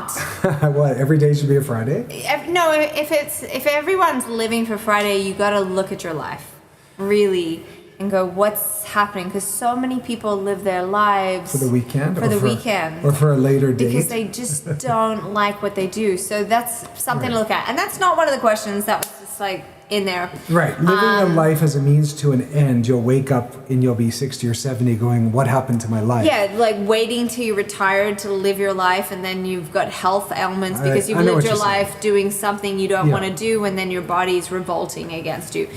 not. What, every day should be a Friday? No, if everyone's living for Friday, you got to look at your life, really, and go, what's happening? Because so many people live their lives for the weekend, or for a later date, because they just don't like what they do. So that's something to look at, and that's not one of the questions that was just like in there. Right, living a life as a means to an end. You'll wake up and you'll be 60 or 70, going, "What happened to my life?" Yeah, like waiting till you're retired to live your life, and then you've got health ailments because you've lived your life doing something you don't want to do, and then your body's revolting against you.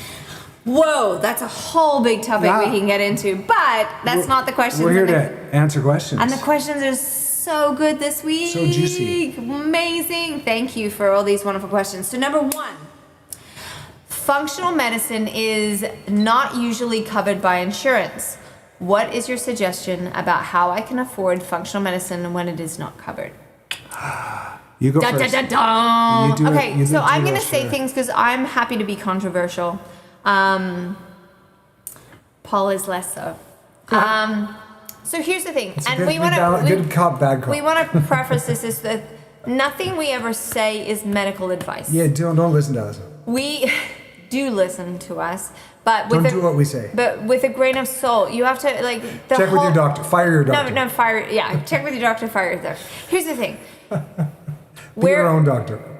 Whoa, that's a whole big topic we can get into, but that's not the question. We're here to answer questions. And the questions are so good this week. So juicy. Amazing. Thank you for all these wonderful questions. So number one, functional medicine is not usually covered by insurance. What is your suggestion about how I can afford functional medicine when it is not covered? You go first. Okay, so I'm going to say things because I'm happy to be controversial. Paul is less so. So here's the thing, and we want to good cop, bad cop. We want to preface this is that nothing we ever say is medical advice. Yeah, don't listen to us. We do listen to us, but don't do what we say. But with a grain of salt, you have to check with your doctor. Fire your doctor. No, fire. Yeah, check with your doctor. Fire your doctor. Here's the thing. Be your own doctor.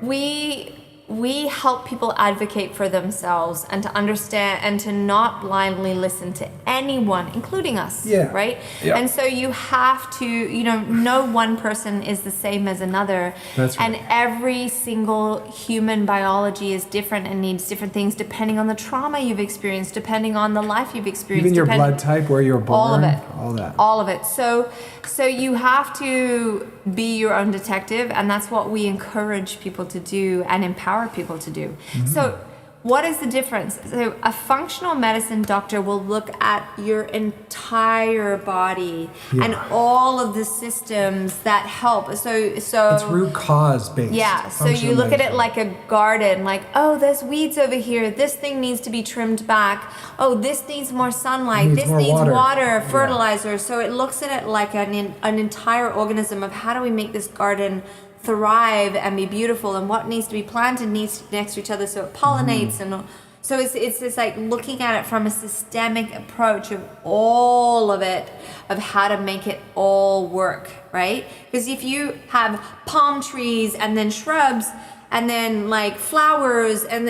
We help people advocate for themselves and to understand and to not blindly listen to anyone, including us. Yeah. Right? Yep. And so you have to, no one person is the same as another. That's right. And every single human biology is different and needs different things depending on the trauma you've experienced, depending on the life you've experienced. Even your blood type, where you're born. All of it. All that. All of it. So you have to be your own detective, and that's what we encourage people to do and empower people to do. Mm-hmm. So what is the difference? So a functional medicine doctor will look at your entire body and all of the systems that help. So it's root cause based. Yeah. So you look at it like a garden, like, oh, there's weeds over here. This thing needs to be trimmed back. Oh, this needs more sunlight. This needs water, fertilizer. Yeah. So it looks at it like an entire organism of how do we make this garden thrive and be beautiful, and what needs to be planted needs to be next to each other so it pollinates. And so it's just like looking at it from a systemic approach of all of it, of how to make it all work, right? Because if you have palm trees and then shrubs and then like flowers, and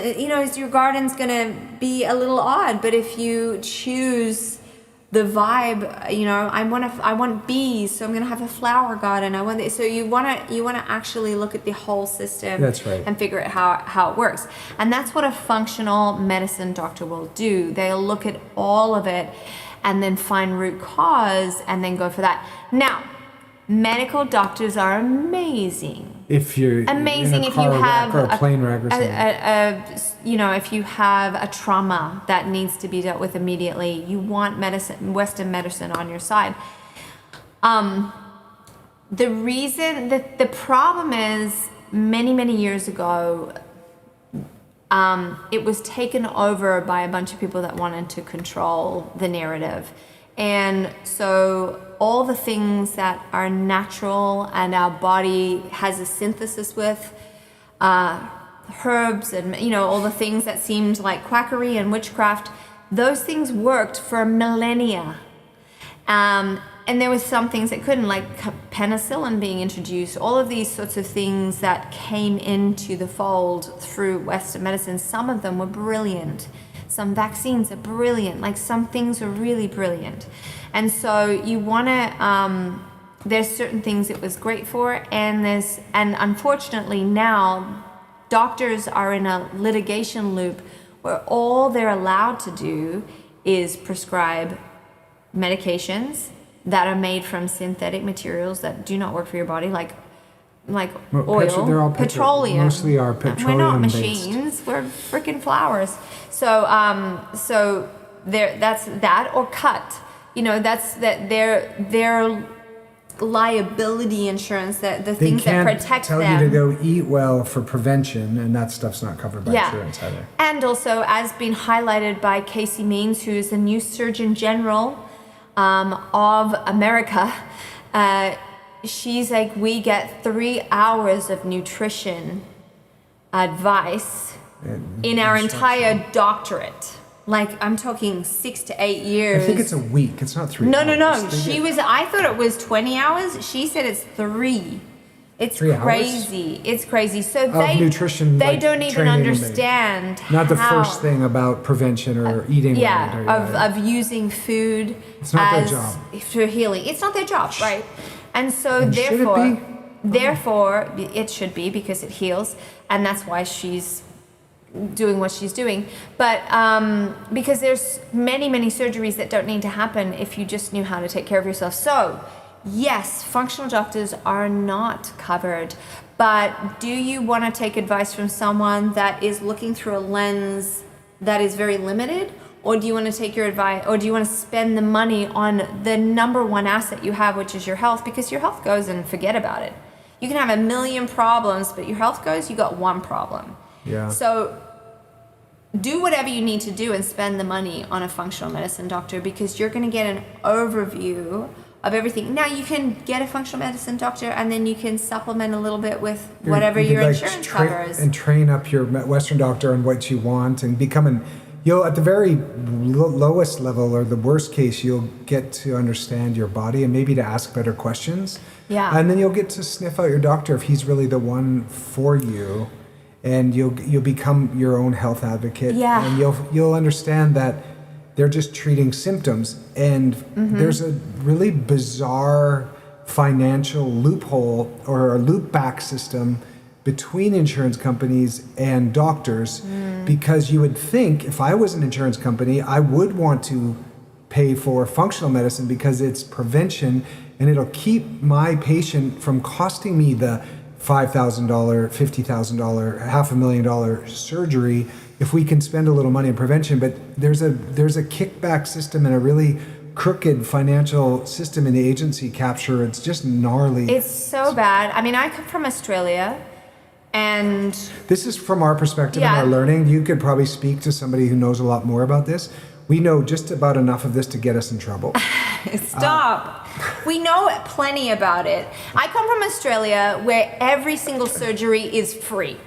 your garden's gonna be a little odd. But if you choose the vibe, I want bees, so I'm gonna have a flower garden. So you wanna actually look at the whole system. That's right. And figure out how it works. And that's what a functional medicine doctor will do. They'll look at all of it and then find root cause and then go for that. Now, medical doctors are amazing. If you're amazing, if you have a plane wreck or something. If you have a trauma that needs to be dealt with immediately, you want Western medicine on your side. The reason that the problem is many years ago, it was taken over by a bunch of people that wanted to control the narrative. And so all the things that are natural and our body has a synthesis with, herbs and all the things that seemed like quackery and witchcraft, those things worked for millennia. And there was some things that couldn't, like penicillin being introduced, all of these sorts of things that came into the fold through Western medicine. Some of them were brilliant. Some vaccines are brilliant. Like some things are really brilliant. And so you want to, there's certain things it was great for, and unfortunately now doctors are in a litigation loop where all they're allowed to do is prescribe medications that are made from synthetic materials that do not work for your body, like oil, they're all petroleum. Mostly are petroleum. We're not based. machines. We're freaking flowers. So that's that or cut. That's that their liability insurance, that the things that protect them. They can't tell you to go eat well for prevention, and that stuff's not covered by insurance either. And also, as been highlighted by Casey Means, who is the new Surgeon General of America, she's like, we get 3 hours of nutrition advice in our entire doctorate. Like, I'm talking 6 to 8 years. I think it's a week. It's not 3 hours. No. I thought it was 20 hours. She said it's 3. It's 3 crazy. hours? It's crazy. So nutrition, they like, don't even training understand not the first thing about prevention or eating right. Of using food it's not as their job. for healing. It's not their job, right? And so And therefore it should be because it heals, and that's why she's doing what she's doing. But because there's many surgeries that don't need to happen if you just knew how to take care of yourself. So yes, functional doctors are not covered, but do you want to take advice from someone that is looking through a lens that is very limited? Or do you want to take your advice, or do you want to spend the money on the number one asset you have, which is your health? Because your health goes and forget about it. You can have a million problems, but your health goes, you got one problem. Yeah. So do whatever you need to do and spend the money on a functional medicine doctor, because you're going to get an overview of everything. Now you can get a functional medicine doctor, and then you can supplement a little bit with whatever your insurance covers. And train up your Western doctor on what you want, and you'll at the very lowest level, or the worst case, you'll get to understand your body and maybe to ask better questions. Yeah. And then you'll get to sniff out your doctor if he's really the one for you, and you'll become your own health advocate. Yeah. And you'll understand that they're just treating symptoms, and there's a really bizarre financial loophole or a loop back system between insurance companies and doctors, because you would think if I was an insurance company, I would want to pay for functional medicine because it's prevention, and it'll keep my patient from costing me the $5,000, $50,000, $500,000 surgery if we can spend a little money on prevention. But there's a kickback system and a really crooked financial system in the agency capture. It's just gnarly. It's so bad. I mean, I come from Australia, and this is from our perspective and our learning. You could probably speak to somebody who knows a lot more about this. We know just about enough of this to get us in trouble. Stop. We know plenty about it. I come from Australia, where every single surgery is free.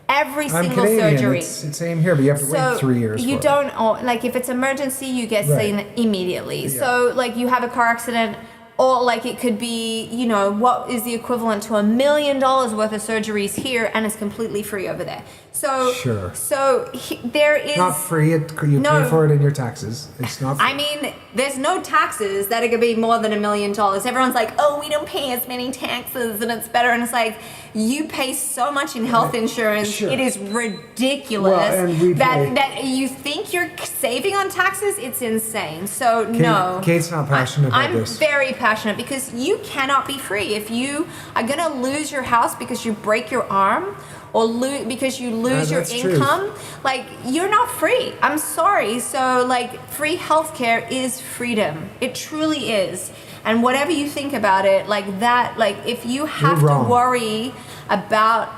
Every single Canadian. surgery. It's the same here, but you have to wait 3 years. You don't, like, if it's emergency, you get seen immediately. Yeah. So, like, you have a car accident, or like it could be, what is the equivalent to $1 million worth of surgeries here, and it's completely free over there. So, sure. So there is not free. You pay for it in your taxes. It's not free. I mean, there's no taxes that are gonna be more than $1 million. Everyone's like, oh, we don't pay as many taxes, and it's better. And it's like, you pay so much in health insurance. Sure. It is ridiculous. Well, and that you think you're saving on taxes. It's insane. So no. Kate's not passionate about this. I'm very passionate, because you cannot be free. If you are gonna lose your house because you break your arm, or because you lose your income, like, you're not free. I'm sorry. So, like, free healthcare is freedom. It truly is. And whatever you think about it, like that, like, if you have to worry about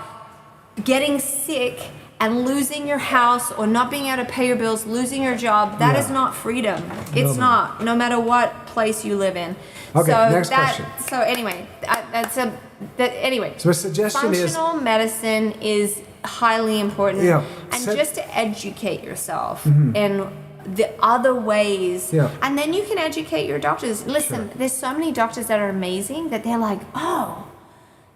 getting sick and losing your house, or not being able to pay your bills, losing your job, that is not freedom. It's not, no matter what place you live in. Okay, so next question. So anyway, anyway. So a suggestion is functional medicine is highly important. Yeah. And just to educate yourself in the other ways. Yeah. And then you can educate your doctors. Listen, there's so many doctors that are amazing that they're like, oh,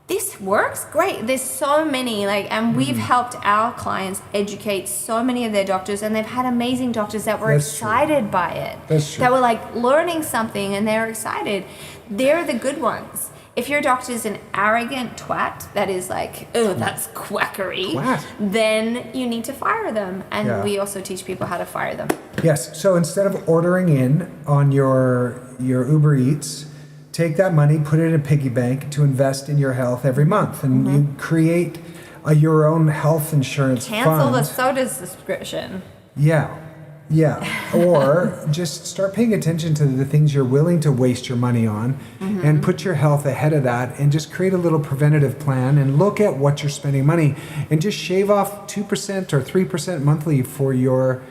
this works? Great. There's so many, and we've helped our clients educate so many of their doctors, and they've had amazing doctors that were excited by it. That's true. That were like learning something, and they're excited. They're the good ones. If your doctor's an arrogant twat that is like, oh, that's quackery, then you need to fire them. And we also teach people how to fire them. Yes. So instead of ordering in on your Uber Eats, take that money, put it in a piggy bank to invest in your health every month, and you create your own health insurance fund. Cancel the soda subscription. Yeah. Or just start paying attention to the things you're willing to waste your money on, and put your health ahead of that, and just create a little preventative plan, and look at what you're spending money, and just shave off 2% or 3% monthly for your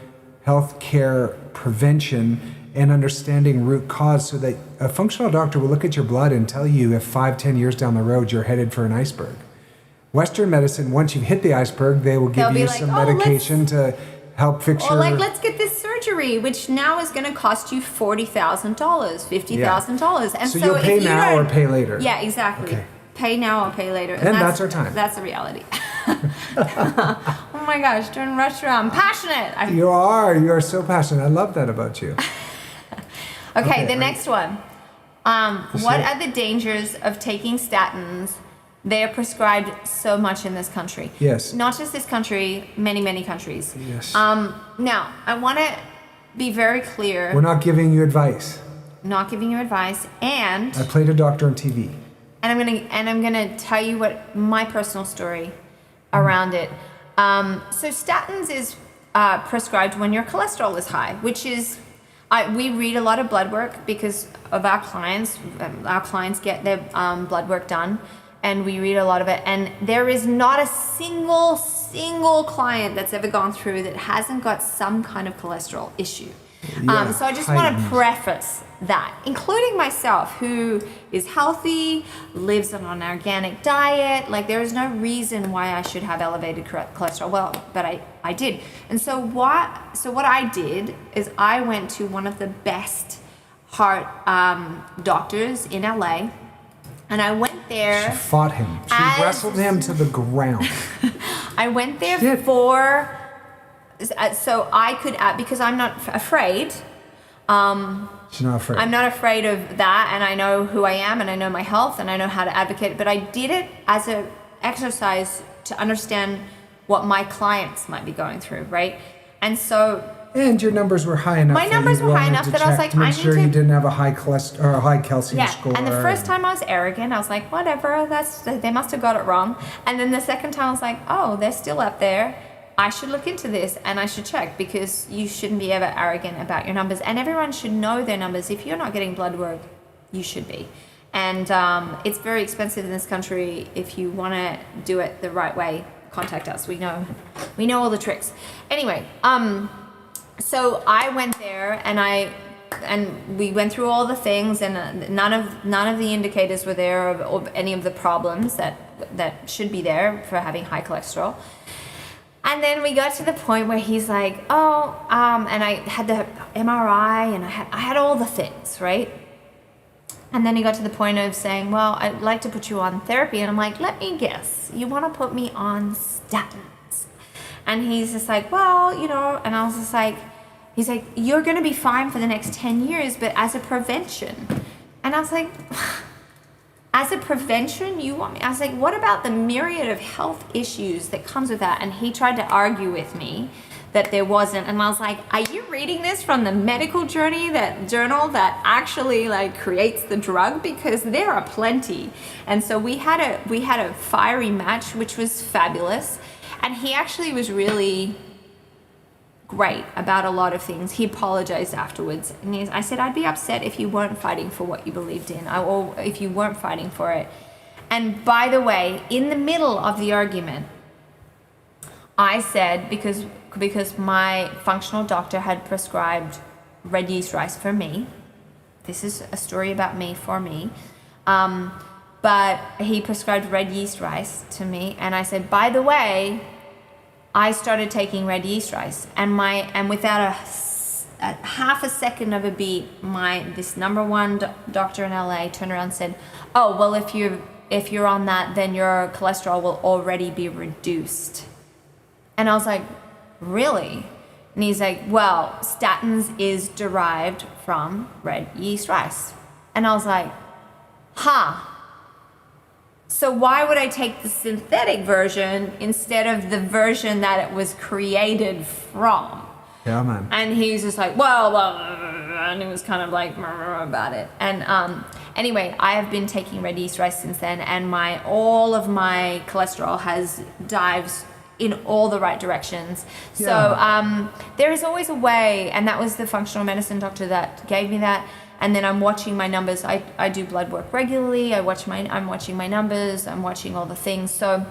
health care prevention. and understanding root cause, so that a functional doctor will look at your blood and tell you if 5-10 years down the road you're headed for an iceberg. Western medicine, once you've hit the iceberg, they will give you some medication to help fix your... Or like, let's get this surgery, which now is going to cost you $40,000, $50,000. And so you'll pay now or pay later. Yeah, exactly. Okay. Pay now or pay later. And that's our time. That's the reality. Oh my gosh, doing restaurant. I'm passionate. You are so passionate. I love that about you. Okay, the next one. What are the dangers of taking statins? They are prescribed so much in this country. Yes. Not just this country, many, many countries. Yes. Now, I want to be very clear. We're not giving you advice. Not giving you advice, and I played a doctor on TV. And I'm gonna tell you what my personal story around it. So statins is prescribed when your cholesterol is high, which is we read a lot of blood work because of our clients. Our clients get their blood work done, and we read a lot of it. And there is not a single client that's ever gone through that hasn't got some kind of cholesterol issue. Yeah, so I just want to preface that, including myself, who is healthy, lives on an organic diet. Like, there is no reason why I should have elevated cholesterol. Well, but I did. And so what I did is I went to one of the best heart doctors in LA, and I went there. She fought him. She wrestled him to the ground. I went there so I could, because I'm not afraid. She's not afraid. I'm not afraid of that, and I know who I am, and I know my health, and I know how to advocate. But I did it as an exercise to understand what my clients might be going through, right? And so. And your numbers were high enough. My numbers were high enough that I was like, to make sure you didn't have a high cholesterol or a high calcium score. And the first time I was arrogant. I was like, whatever, they must have got it wrong. And then the second time I was like, oh, they're still up there. I should look into this and I should check, because you shouldn't be ever arrogant about your numbers, and everyone should know their numbers. If you're not getting blood work, you should be. And it's very expensive in this country. If you want to do it the right way, contact us. We know all the tricks. Anyway, so I went there and we went through all the things, and none of the indicators were there of any of the problems that should be there for having high cholesterol. And then we got to the point where he's like, and I had the MRI, and I had all the things, right? And then he got to the point of saying, well, I'd like to put you on therapy. And I'm like, let me guess, you want to put me on statins? And he's just like, well, and I was just like, he's like, you're going to be fine for the next 10 years, but as a prevention. And I was like, as a prevention, you want me? I was like, what about the myriad of health issues that comes with that? And he tried to argue with me that there wasn't. And I was like, are you reading this from the medical journal that actually like creates the drug? Because there are plenty. And so we had a fiery match, which was fabulous. And he actually was really great about a lot of things. He apologized afterwards, and I said, I'd be upset if you weren't fighting for what you believed in, or if you weren't fighting for it. And by the way, in the middle of the argument, I said, because my functional doctor had prescribed red yeast rice for me. This is a story about me, for me. But he prescribed red yeast rice to me, and I said, by the way, I started taking red yeast rice, and without a half a second of a beat, this number one doctor in LA turned around and said, oh, well, if you're on that, then your cholesterol will already be reduced. And I was like, really? And he's like, well, statins is derived from red yeast rice. And I was like, so why would I take the synthetic version instead of the version that it was created from? Yeah, man. And he's just like, well, and it was kind of like about it. And anyway, I have been taking red yeast rice since then, and all of my cholesterol has dived in all the right directions. Yeah. So there is always a way, and that was the functional medicine doctor that gave me that. And then I'm watching my numbers. I do blood work regularly. I'm watching my numbers. I'm watching all the things. So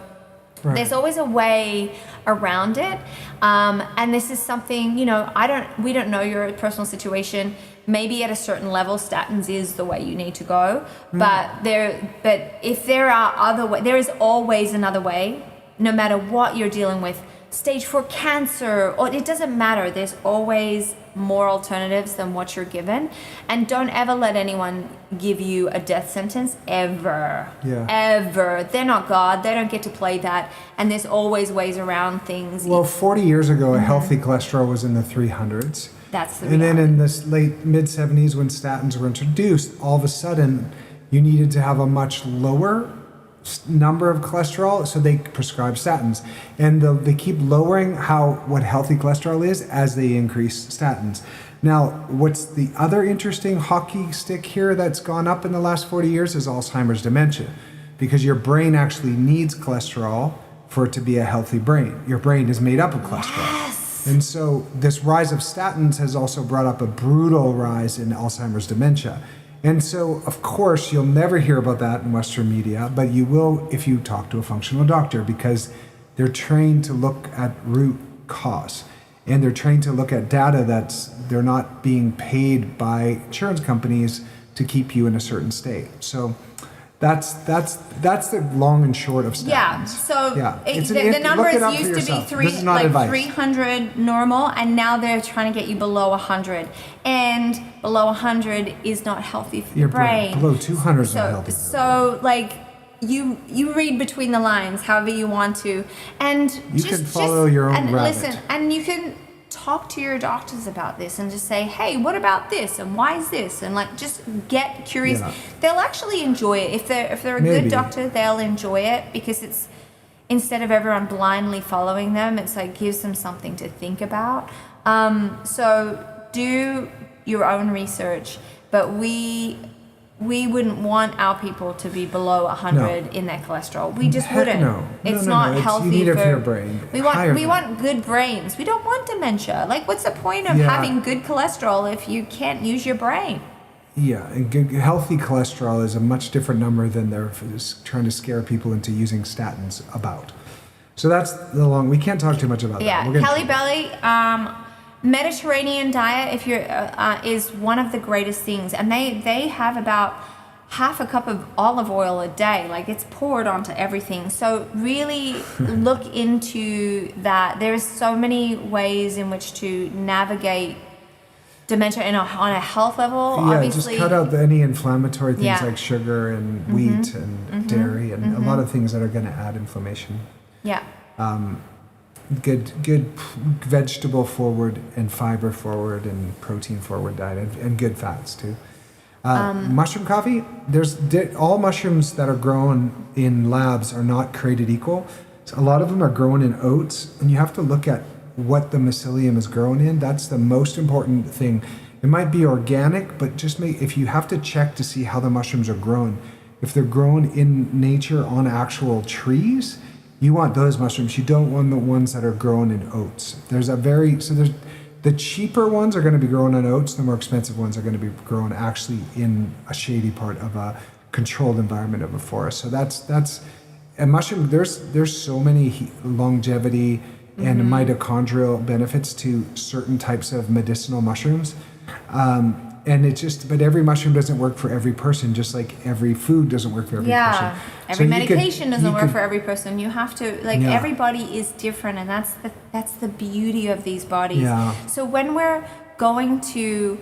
there's always a way around it. And this is something, we don't know your personal situation. maybe at a certain level, statins is the way you need to go. But if there are other ways, there is always another way, no matter what you're dealing with. Stage 4 cancer, or it doesn't matter. There's always more alternatives than what you're given. And don't ever let anyone give you a death sentence, ever. Yeah. Ever. They're not God. They don't get to play that. And there's always ways around things. Well, 40 years ago, a healthy cholesterol was in the 300s. That's the And then reality. in this late mid-70s, when statins were introduced, all of a sudden, you needed to have a much lower number of cholesterol, so they prescribe statins, and they keep lowering what healthy cholesterol is as they increase statins. Now, what's the other interesting hockey stick here that's gone up in the last 40 years is Alzheimer's dementia, because your brain actually needs cholesterol for it to be a healthy brain. Your brain is made up of cholesterol. Yes. And so this rise of statins has also brought up a brutal rise in Alzheimer's dementia. And so, of course, you'll never hear about that in Western media, but you will if you talk to a functional doctor, because they're trained to look at root cause. And they're trained to look at data they're not being paid by insurance companies to keep you in a certain state. So that's the long and short of statins. Yeah. So the look numbers it up for used to be yourself. This is not advice. 300 normal, and now they're trying to get you below 100. And below 100 is not healthy for your brain. Below 200 is not healthy. So like you read between the lines however you want to, and you can follow your own and rabbit. listen, and you can talk to your doctors about this and just say, hey, what about this, and why is this, and like just get curious. Yeah. They'll actually enjoy it. If they're a Maybe. good doctor, they'll enjoy it, because it's, instead of everyone blindly following them, it's like gives them something to think about. So do your own research, but we wouldn't want our people to be below 100 in their cholesterol. We just Heck wouldn't. no. It's No. not It's, healthy you need it for for your brain. We Higher want good brains. We don't want dementia. Like, what's the point of Yeah. having good cholesterol if you can't use your brain? Yeah, and healthy cholesterol is a much different number than they're trying to scare people into using statins about. So that's we can't talk too much about that. Yeah, Kelly Belly, Mediterranean diet, if you're is one of the greatest things, and they have about half a cup of olive oil a day. Like, it's poured onto everything. So really look into that. There's so many ways in which to navigate dementia on a health level. Yeah, Obviously, just cut out any inflammatory things Yeah. like sugar and wheat and dairy and a lot of things that are going to add inflammation. Yeah. Good vegetable forward and fiber forward and protein forward diet and good fats too. Mushroom coffee, all mushrooms that are grown in labs are not created equal. So a lot of them are grown in oats, and you have to look at what the mycelium is grown in. That's the most important thing. It might be organic, but if you have to check to see how the mushrooms are grown. If they're grown in nature on actual trees, you want those mushrooms. You don't want the ones that are grown in oats. The cheaper ones are going to be grown on oats. The more expensive ones are going to be grown actually in a shady part of a controlled environment of a forest. So that's a mushroom. There's so many longevity and mitochondrial benefits to certain types of medicinal mushrooms. And but every mushroom doesn't work for every person, just like every food doesn't work for every person. Every medication doesn't work for every person. You have to, everybody is different, and that's the beauty of these bodies. Yeah. So when we're going to,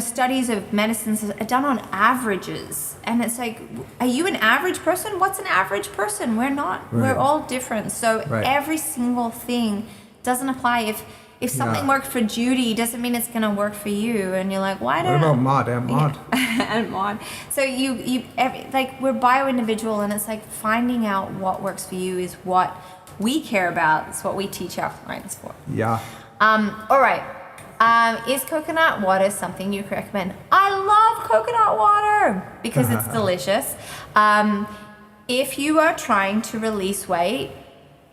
studies of medicines are done on averages, and it's like, are you an average person? What's an average person? We're not. Right. We're all different. So Right. every single thing doesn't apply. If something worked for Judy, doesn't mean it's going to work for you. And you're like, why don't... What about Maud? Aunt Maud? And Maud. So we're bio-individual, and it's like finding out what works for you is what we care about. It's what we teach our clients for. Yeah. All right. Is coconut water something you recommend? I love coconut water because it's delicious. If you are trying to release weight,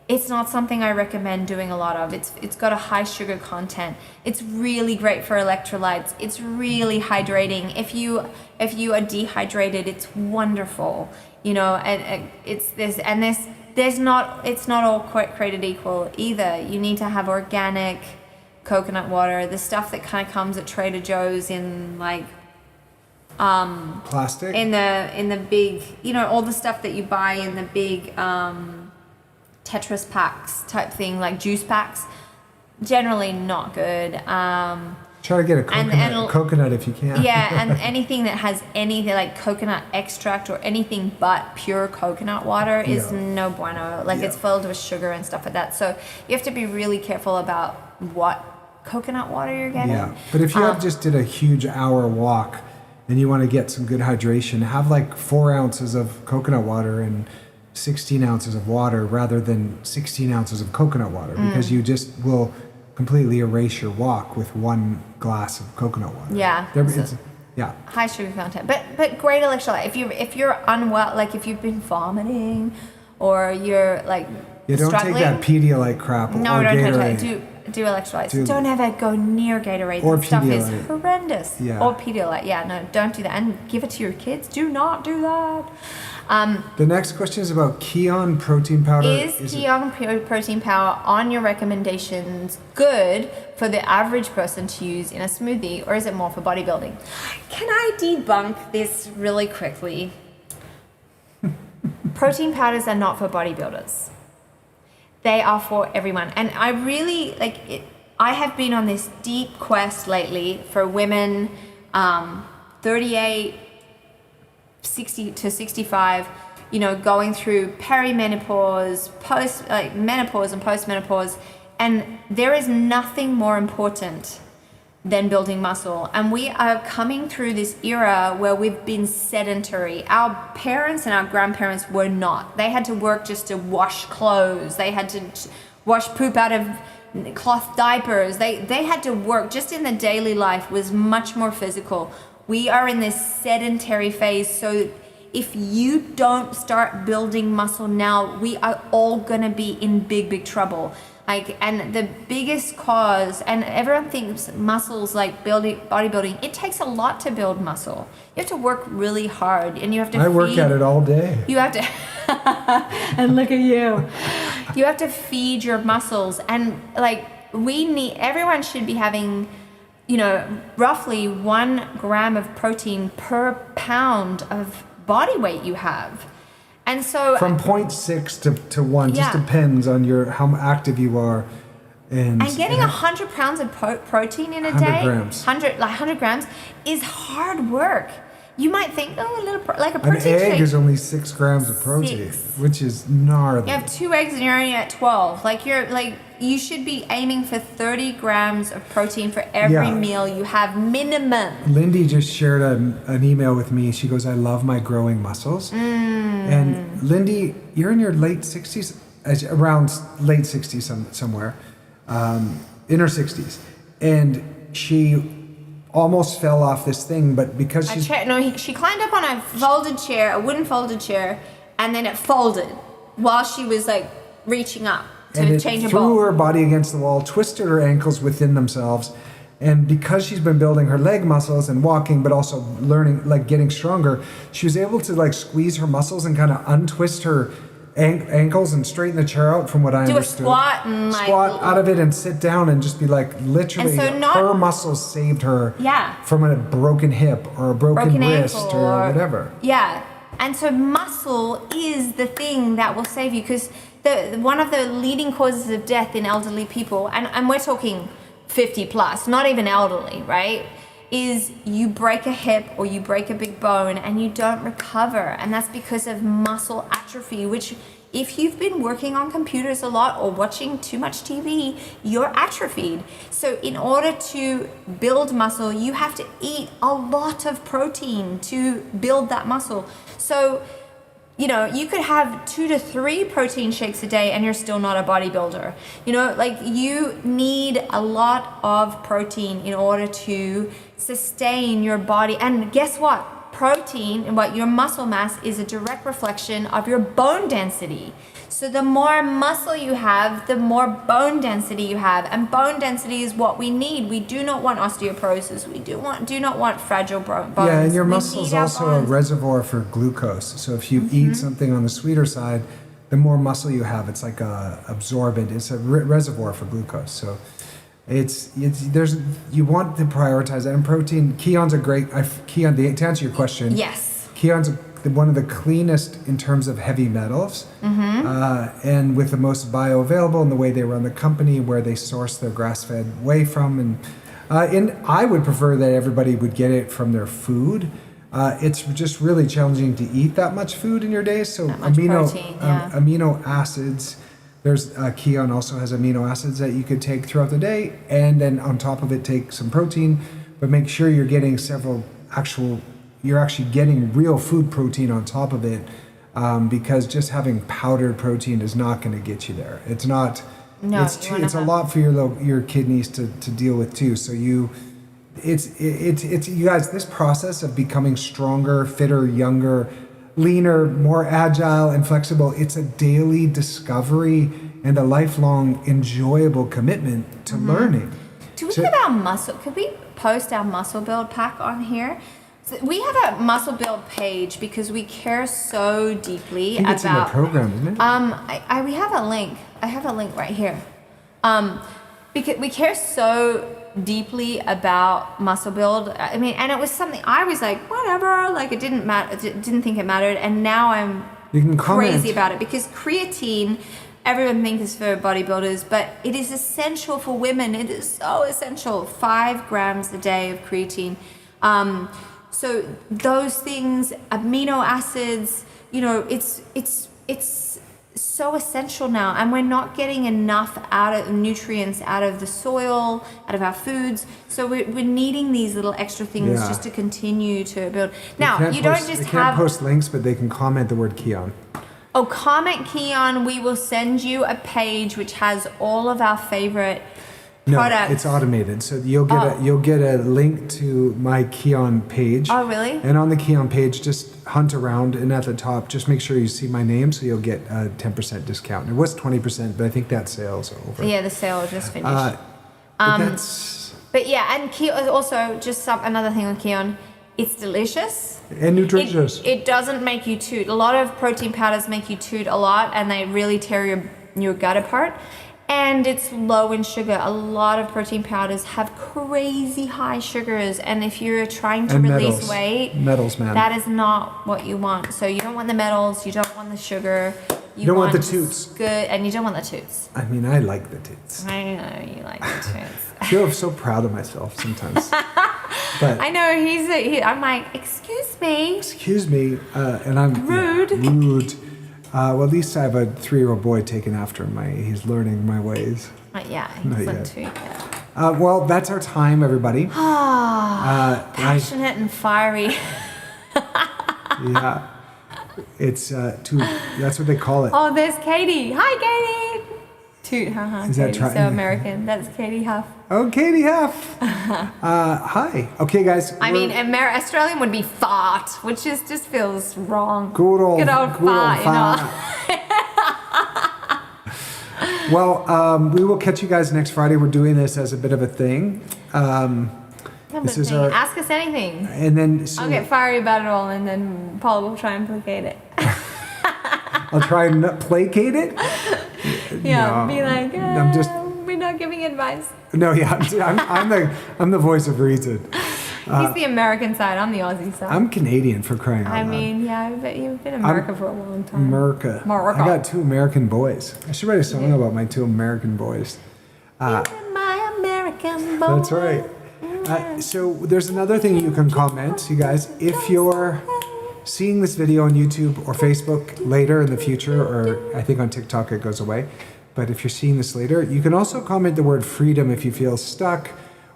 it's not something I recommend doing a lot of. It's got a high sugar content. It's really great for electrolytes. It's really hydrating. If you are dehydrated, it's wonderful. And it's not all created equal either. You need to have organic coconut water, the stuff that kind of comes at Trader Joe's in like plastic in the big, you know, all the stuff that you buy in the big Tetris packs type thing, like juice packs, generally not good. Try to get a coconut if you can. Yeah, and anything that has anything like coconut extract or anything but pure coconut water is no bueno. Like it's filled with sugar and stuff like that. So you have to be really careful about what coconut water you're getting. Yeah, but if you just did a huge hour walk and you want to get some good hydration, have like 4 ounces of coconut water and 16 ounces of water rather than 16 ounces of coconut water, because you just will completely erase your walk with 1 glass of coconut water. Yeah. High sugar content, but great electrolyte. If you're unwell, like if you've been vomiting or you're like don't struggling, take that Pedialyte crap. No, or don't Gatorade. take that. Do electrolytes. Don't ever go near Gatorade. Or that stuff Pedialyte. is horrendous. Yeah. Or Pedialyte. Yeah, no, don't do that. And give it to your kids. Do not do that. The next question is about Keon protein powder. Is Keon protein powder on your recommendations good for the average person to use in a smoothie, or is it more for bodybuilding? Can I debunk this really quickly? Protein powders are not for bodybuilders. They are for everyone. And I really, like, I have been on this deep quest lately for women 38, 60 to 65, you know, going through perimenopause, menopause and postmenopause, and there is nothing more important than building muscle. And we are coming through this era where we've been sedentary. Our parents and our grandparents were not. They had to work just to wash clothes. They had to wash poop out of cloth diapers. They had to work just in the daily life was much more physical. We are in this sedentary phase, so if you don't start building muscle now, we are all gonna be in big trouble. Like, and the biggest cause, and everyone thinks muscles like bodybuilding, it takes a lot to build muscle. You have to work really hard, and you have to work at it all day. You have to, and look at you. You have to feed your muscles, and like everyone should be having, you know, roughly 1 gram of protein per pound of body weight you have. And so from 0.6 to 1, just depends on how active you are. And getting 100 pounds of protein in a 100 day, grams. 100 grams is hard work. You might think, a little like a protein shake. An egg shake is only 6 grams of protein, which is gnarly. You have 2 eggs and you're only at 12. You should be aiming for 30 grams of protein for every meal you have minimum. Lindy just shared an email with me. She goes, I love my growing muscles. And Lindy, you're in your late 60s, around late 60s somewhere, in her 60s. And she almost fell off this thing, but because she climbed up on a wooden folded chair, and then it folded while she was like reaching up to change her threw bowl. her body against the wall, twisted her ankles within themselves, and because she's been building her leg muscles and walking, but also learning, like getting stronger, she was able to like squeeze her muscles and kind of untwist her ankles and straighten the chair out, from what I understood. Do a squat and squat out of it and sit down and just be like, literally, her muscles saved her from a broken hip or a broken wrist or whatever. Yeah, and so muscle is the thing that will save you, because one of the leading causes of death in elderly people, and we're talking 50 plus, not even elderly, right, is you break a hip or you break a big bone and you don't recover. And that's because of muscle atrophy, which if you've been working on computers a lot or watching too much TV, you're atrophied. So in order to build muscle, you have to eat a lot of protein to build that muscle. So, you know, you could have 2 to 3 protein shakes a day and you're still not a bodybuilder. You know, like you need a lot of protein in order to sustain your body. And guess what? Protein and your muscle mass is a direct reflection of your bone density. So the more muscle you have, the more bone density you have, and bone density is what we need. We do not want osteoporosis. We do not want fragile bones. Yeah, and your muscle is also a reservoir for glucose. So if you eat something on the sweeter side, the more muscle you have, it's like a absorbent. It's a reservoir for glucose. So You want to prioritize that. And protein, Keon's a great, to answer your question. Yes. Keon's one of the cleanest in terms of heavy metals, and with the most bioavailable in the way they run the company, where they source their grass-fed whey from. And I would prefer that everybody would get it from their food. It's just really challenging to eat that much food in your day. So amino acids. There's Keon also has amino acids that you could take throughout the day, and then on top of it take some protein, but make sure you're getting you're actually getting real food protein on top of it, because just having powdered protein is not going to get you there. It's not. No, it's a lot for your kidneys to deal with too. So you guys, this process of becoming stronger, fitter, younger, leaner, more agile and flexible, it's a daily discovery and a lifelong enjoyable commitment to learning. Do we have our muscle? Could we post our muscle build pack on here? So we have a muscle build page because we care so deeply I think it's in the program, isn't it? We have a link. I have a link right here. Because we care so deeply about muscle build. I mean, and it was something I was like, whatever, like it didn't matter, didn't think it mattered, and now I'm crazy about it because creatine, everyone thinks is for bodybuilders, but it is essential for women. It is so essential. 5 grams a day of creatine. So those things, amino acids, it's so essential now, and we're not getting enough nutrients out of the soil, out of our foods. So we're needing these little extra things just to continue to build. Now, you don't just they can't post links, but they can comment the word Keon. Oh, comment Keon. We will send you a page which has all of our favorite products. No, it's automated. So you'll get a link to my Keon page. Oh, really? And on the Keon page, just hunt around, and at the top, just make sure you see my name, so you'll get a 10% discount. It was 20%, but I think that sale's over. Yeah, the sale just finished. But yeah, and Keon also another thing on Keon. It's delicious and nutritious. It doesn't make you toot. A lot of protein powders make you toot a lot, and they really tear your gut apart. And it's low in sugar. A lot of protein powders have crazy high sugars, and if you're trying to release weight, that is not what you want. So you don't want the metals, you don't want the sugar, you don't want the toots. Good, and you don't want the toots. I mean, I like the toots. I know you like the toots. I feel so proud of myself sometimes. But I know I'm like, excuse me, and I'm rude. Rude. Well, at least I have a 3-year-old boy taking after he's learning my ways. Yeah, he's on 2. Yeah. Well, that's our time, everybody. Passionate and fiery. Yeah. It's that's what they call it. Oh, there's Katie. Hi, Katie. Toot, haha. Is that so American. That's Katie Huff. Oh, Katie Huff. Hi. Okay, guys. I mean, Australian would be fart, which just feels wrong. Good old fart. Well, we will catch you guys next Friday. We're doing this as a bit of a thing. Ask us anything. And then I'll get fiery about it all, and then Paul will try and placate it. I'll try and placate it. Yeah, no, be like, we're not giving advice. No, yeah, I'm the voice of reason. He's the American side. I'm the Aussie side. I'm Canadian, for crying out loud. I mean, yeah, but you've been in America for a long time. America. I got 2 American boys. I should write a song about my 2 American boys. My American boy. That's right. So there's another thing you can comment, you guys. If you're seeing this video on YouTube or Facebook later in the future, or I think on TikTok it goes away, but if you're seeing this later, you can also comment the word freedom if you feel stuck,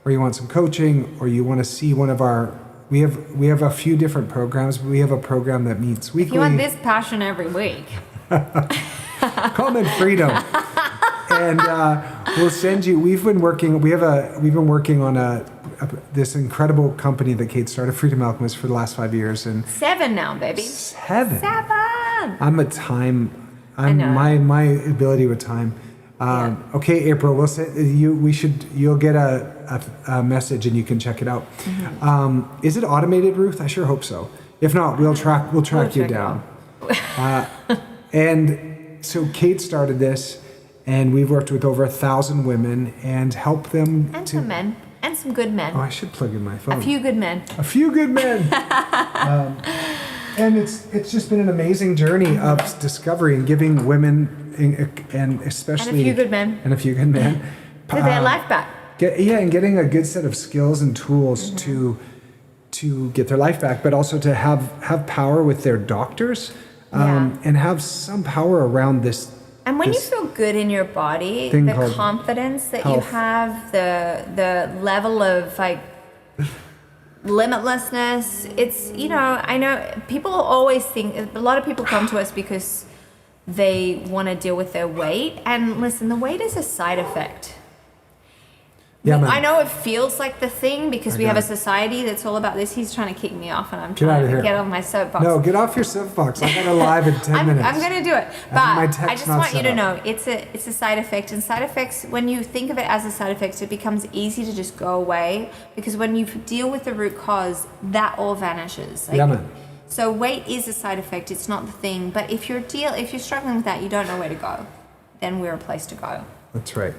or you want some coaching, or you want to see one of our, we have a few different programs. We have a program that meets weekly. If you want this passion every week. Comment freedom. And we'll send you, we've been working on this incredible company that Kate started, Freedom Alchemist, for the last 5 years. And 7 now, baby. 7. I'm my ability with time. Okay, April, we'll say you'll get a message and you can check it out. Mm-hmm. Is it automated, Ruth? I sure hope so. If not, we'll track you down. And so Kate started this, and we've worked with over 1,000 women and helped them And some men. And some good men. Oh, I should plug in my phone. A few good men. A few good men. And it's just been an amazing journey of discovery and giving women and especially And a few good men. and a few good men Get their life back. and getting a good set of skills and tools to get their life back, but also to have power with their doctors, and have some power around this. And when this you feel good in your body, thing the called confidence that health. you have, the level of like limitlessness, it's, you know, I know people always think, a lot of people come to us because they want to deal with their weight. And listen, the weight is a side effect. Yeah, man. I know it feels like the thing because we have a society that's all about this. He's trying to kick me off and I'm trying to get on my soapbox. No, get off your soapbox. I got a live in 10 minutes. I'm going to do it. But my text I just not want you set to up. know it's a side effect. And side effects, when you think of it as a side effect, it becomes easy to just go away. Because when you deal with the root cause, that all vanishes. Like, Yeah, man. So weight is a side effect. It's not the thing. But if you're struggling with that, you don't know where to go, then we're a place to go. That's right.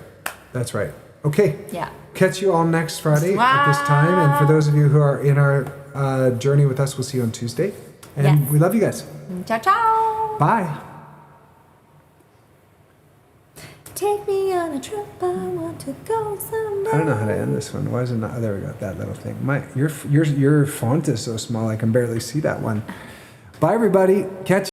That's right. Okay. Yeah. Catch you all next Friday at this time. And for those of you who are in our journey with us, we'll see you on Tuesday. And Yes. we love you guys. Ciao, ciao. Bye. Take me on a trip. I want to go somewhere. I don't know how to end this one. Why is it not? Oh, there we go. That little thing. Your font is so small I can barely see that one. Bye, everybody. Catch